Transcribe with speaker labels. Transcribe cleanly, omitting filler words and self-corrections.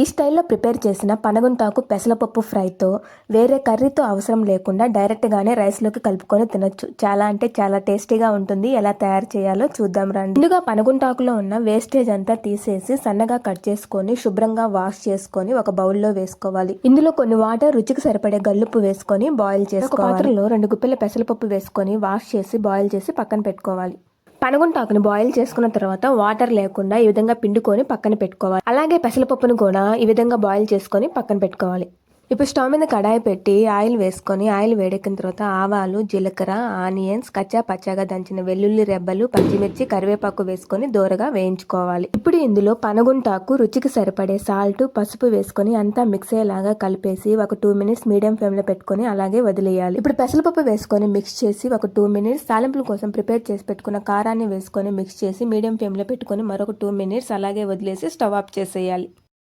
Speaker 1: ఈ స్టైల్లో ప్రిపేర్ చేసిన పనగుంటాకు పెసరపప్పు ఫ్రైతో వేరే కర్రీతో అవసరం లేకుండా డైరెక్ట్గానే రైస్లోకి కలుపుకొని తినొచ్చు. చాలా అంటే చాలా టేస్టీగా ఉంటుంది. ఎలా తయారు చేయాలో చూద్దాం రండి. ముందుగా పనగుంటాకులో ఉన్న వేస్టేజ్ అంతా తీసేసి సన్నగా కట్ చేసుకొని శుభ్రంగా వాష్ చేసుకొని ఒక బౌల్లో వేసుకోవాలి. ఇందులో కొన్ని వాటర్, రుచికి సరిపడే గల్లుప్పు వేసుకొని బాయిల్ చేసుకోవాలి. ఒక పాత్రలో 2 గుప్పెల పెసరపప్పు వేసుకొని వాష్ చేసి బాయిల్ చేసి పక్కన పెట్టుకోవాలి. పనగుంటాకుని బాయిల్ చేసుకున్న తర్వాత వాటర్ లేకుండా ఈ విధంగా పిండుకొని పక్కన పెట్టుకోవాలి. అలాగే పెసరపప్పును కూడా ఈ విధంగా బాయిల్ చేసుకొని పక్కన పెట్టుకోవాలి. ఇప్పుడు స్టవ్ మీద కడాయి పెట్టి ఆయిల్ వేసుకొని ఆయిల్ వేడెక్కిన తర్వాత ఆవాలు, జీలకర్ర, ఆనియన్స్, కచ్చా పచ్చాగా దంచిన వెల్లుల్లి రెబ్బలు, పచ్చిమిర్చి, కరివేపాకు వేసుకొని దోరగా వేయించుకోవాలి. ఇప్పుడు ఇందులో పనగుంటాకు, రుచికి సరిపడే సాల్ట్, పసుపు వేసుకొని అంతా మిక్స్ అయ్యేలాగా కలిపేసి ఒక 2 మినిట్స్ మీడియం ఫ్లేమ్ లో పెట్టుకొని అలాగే వదిలేయాలి. ఇప్పుడు పెసరపప్పు వేసుకొని మిక్స్ చేసి ఒక 2 మినిట్స్ తాలింపుల కోసం ప్రిపేర్ చేసి పెట్టుకున్న కారాన్ని వేసుకొని మిక్స్ చేసి మీడియం ఫ్లేమ్ లో పెట్టుకొని మరొక 2 మినిట్స్ అలాగే వదిలేసి స్టవ్ ఆఫ్ చేసేయాలి.